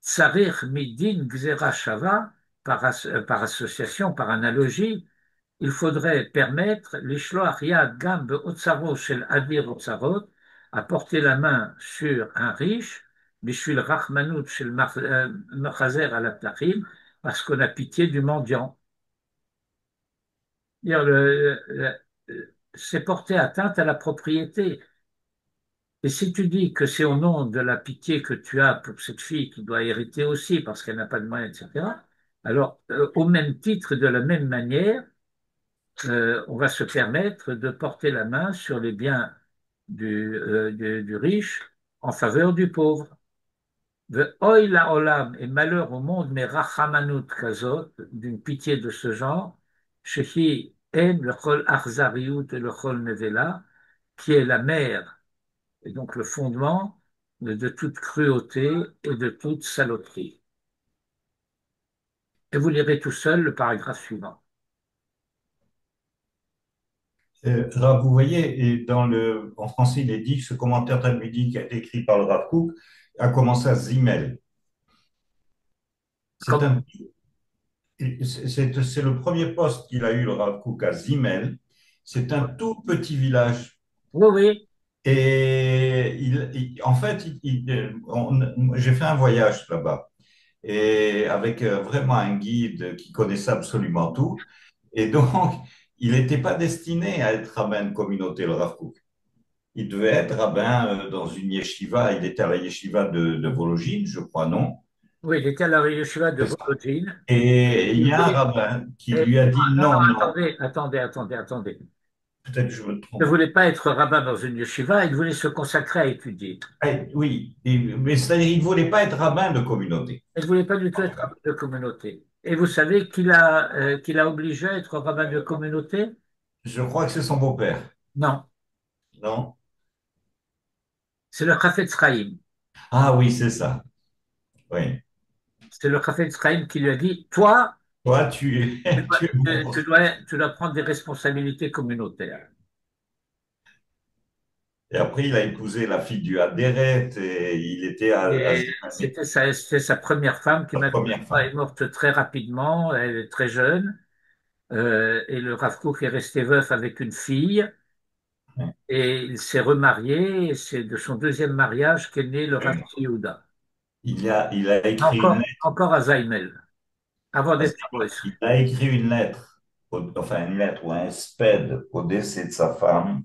Tsarir Midin Gzera Shava, par association, par analogie, il faudrait permettre l'ishloach yad gam be'otzaro shel adir otzarot, à porter la main sur un riche, bishvil rachmanut shel machazer al aptachim, parce qu'on a pitié du mendiant. C'est porter atteinte à la propriété. Et si tu dis que c'est au nom de la pitié que tu as pour cette fille qui doit hériter aussi parce qu'elle n'a pas de moyens, etc., alors au même titre, de la même manière, on va se permettre de porter la main sur les biens du riche en faveur du pauvre. Oi la olam, et malheur au monde, mais rachamanut kazot, d'une pitié de ce genre, shehi en le chol achzariut et le chol nevela, qui est la mère, et donc le fondement de toute cruauté et de toute saloperie. Et vous lirez tout seul le paragraphe suivant. Là, vous voyez, et en français, il est dit que ce commentaire talmudique a été écrit par le Rav Kook a commencé à Zimmel. C'est Comment? un, c'est le premier poste qu'il a eu, le Rav Kook, à Zimmel. C'est un tout petit village. Oui, oui, Et en fait, j'ai fait un voyage là-bas. Et avec vraiment un guide qui connaissait absolument tout. Et donc, il n'était pas destiné à être rabbin de communauté, le Rav Kook. Il devait être rabbin dans une yeshiva. Il était à la yeshiva de Vologine, je crois, non? oui, il était à la yeshiva de C'est ça. Volodine. Et il Il y a un voulait, rabbin qui non, lui a dit non, non, non, attendez. peut-être que je me Il ne trompe. voulait pas être rabbin dans une yeshiva, il voulait se consacrer à étudier. Oui, mais c'est-à-dire il ne voulait pas être rabbin de communauté, Il ne voulait pas du tout en tout être cas. rabbin de communauté. Et vous savez qu'il a obligé à être rabbin de communauté? Je crois que c'est son beau-père, Non, non? c'est le Chafetz Chaim. Ah oui, c'est ça. Oui. C'est le Chafetz Chaim qui lui a dit, toi, Toi, tu es bon. tu dois prendre des responsabilités communautaires. Et après, il a épousé la fille du Hadéret et il était à Et Zimani, c'était sa première femme qui sa malheureusement première est femme. morte très rapidement, elle est très jeune. Et le Rav Kook est resté veuf avec une fille et il s'est remarié et c'est de son deuxième mariage qu'est né le Rav Yehuda. Il a écrit une lettre. Encore à Zaimel, avant Parce d'être à qu'il Brest. il a écrit une lettre, enfin une lettre ou un sped au décès de sa femme.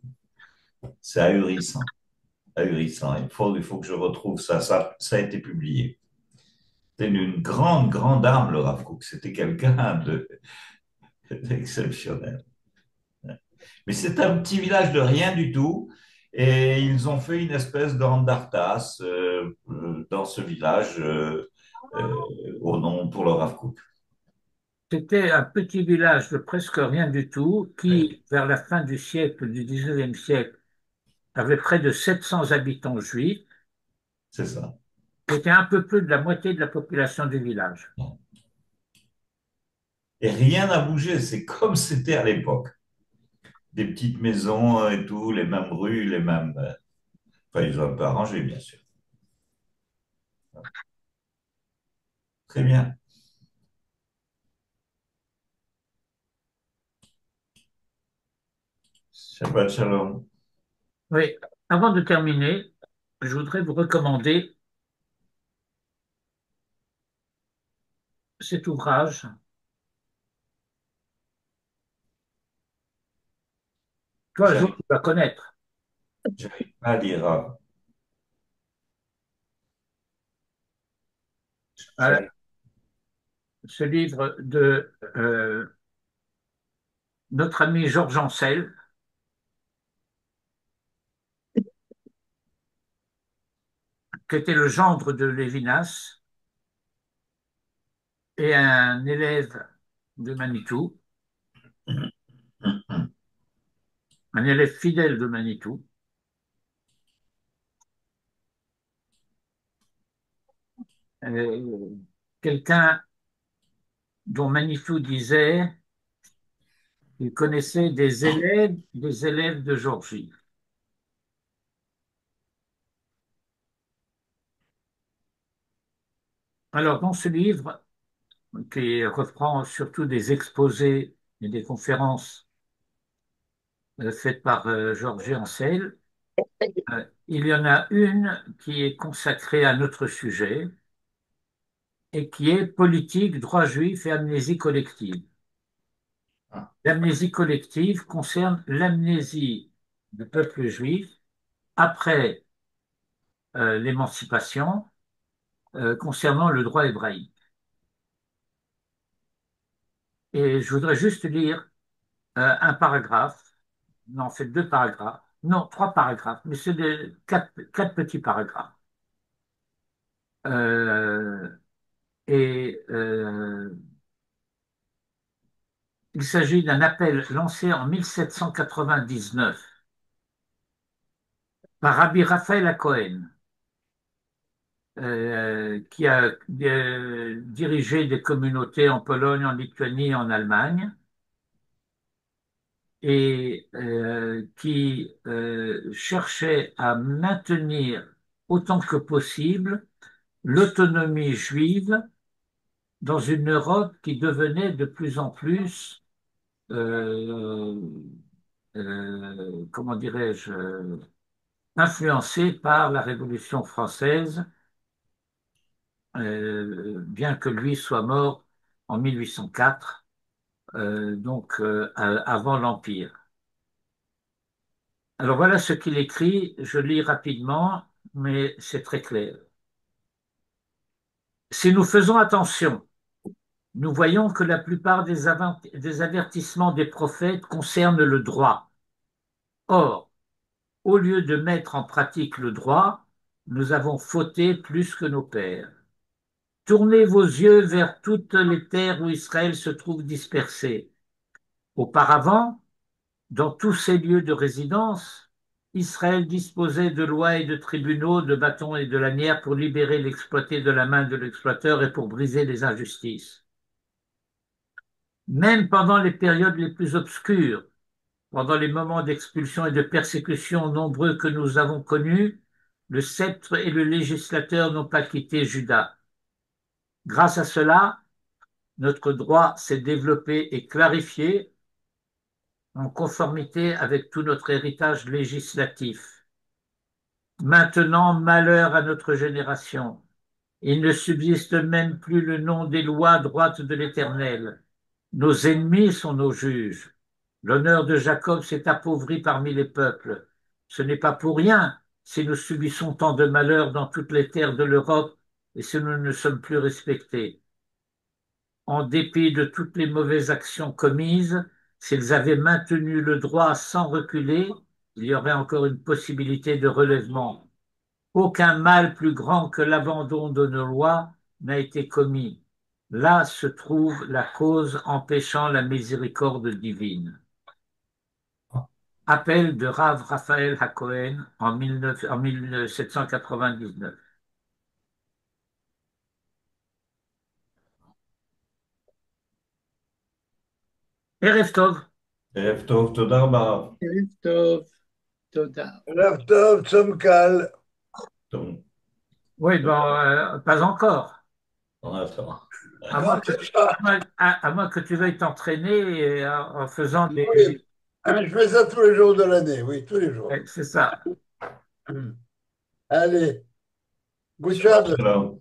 C'est ahurissant, ahurissant. Il faut que je retrouve ça. Ça a été publié. C'était une grande, grande âme, le Rav Kook. C'était quelqu'un d'exceptionnel. Mais c'est un petit village de rien du tout. Et ils ont fait une espèce d'andartas dans ce village au nom pour le Rav Kook. C'était un petit village de presque rien du tout qui, vers la fin du siècle, du 19e siècle, avait près de 700 habitants juifs, C'est ça. qui était un peu plus de la moitié de la population du village. Et rien n'a bougé. C'est comme c'était à l'époque. Des petites maisons et tout, les mêmes rues, les mêmes. Enfin, ils ont un peu arrangé, bien sûr. Très bien. Shabbat shalom. Oui, avant de terminer, je voudrais vous recommander cet ouvrage. Toi, un jour, J'arrive, tu vas connaître. j'arrive pas à lire. Voilà, J'arrive. ce livre de notre ami Georges Ancel, qui était le gendre de Lévinas et un élève de Manitou, un élève fidèle de Manitou, euh, quelqu'un dont Manitou disait qu'il connaissait des élèves de Georgie. Alors, dans ce livre, qui reprend surtout des exposés et des conférences faites par Georges Ancel, il y en a une qui est consacrée à notre sujet et qui est politique, droit juif et amnésie collective. Ah, L'amnésie collective concerne l'amnésie du peuple juif après l'émancipation concernant le droit hébraïque. Et je voudrais juste lire un paragraphe, non, en fait deux paragraphes, non, trois paragraphes, mais c'est quatre petits paragraphes. Euh, il s'agit d'un appel lancé en 1799 par Rabbi Raphaël Cohen, qui a dirigé des communautés en Pologne, en Lituanie et en Allemagne, et qui cherchait à maintenir autant que possible l'autonomie juive dans une Europe qui devenait de plus en plus, euh, comment dirais-je, influencée par la Révolution française, bien que lui soit mort en 1804, donc avant l'Empire. Alors voilà ce qu'il écrit, je lis rapidement, mais c'est très clair. Si nous faisons attention, nous voyons que la plupart des avertissements des prophètes concernent le droit. Or, au lieu de mettre en pratique le droit, nous avons fauté plus que nos pères. Tournez vos yeux vers toutes les terres où Israël se trouve dispersé. Auparavant, dans tous ces lieux de résidence, Israël disposait de lois et de tribunaux, de bâtons et de lanières pour libérer l'exploité de la main de l'exploiteur et pour briser les injustices. Même pendant les périodes les plus obscures, pendant les moments d'expulsion et de persécution nombreux que nous avons connus, le sceptre et le législateur n'ont pas quitté Juda. Grâce à cela, notre droit s'est développé et clarifié en conformité avec tout notre héritage législatif. Maintenant, malheur à notre génération. Il ne subsiste même plus le nom des lois droites de l'Éternel. Nos ennemis sont nos juges. L'honneur de Jacob s'est appauvri parmi les peuples. Ce n'est pas pour rien si nous subissons tant de malheurs dans toutes les terres de l'Europe et si nous ne sommes plus respectés. En dépit de toutes les mauvaises actions commises, s'ils avaient maintenu le droit sans reculer, il y aurait encore une possibilité de relèvement. Aucun mal plus grand que l'abandon de nos lois n'a été commis. Là se trouve la cause empêchant la miséricorde divine. Appel de Rav Raphaël Hakohen en 1799. Erev Tov. ערב טוב, תודה רבה. ערב טוב, תודה. ערב טוב, צום קל. טוב, Oui, bon, pas encore. on attend. À moins Non, que, c'est ça. à moins que tu veuilles t'entraîner en faisant Oui. Je fais ça tous les jours de l'année, oui, tous les jours. C'est ça. Allez, Gouchard. שלום.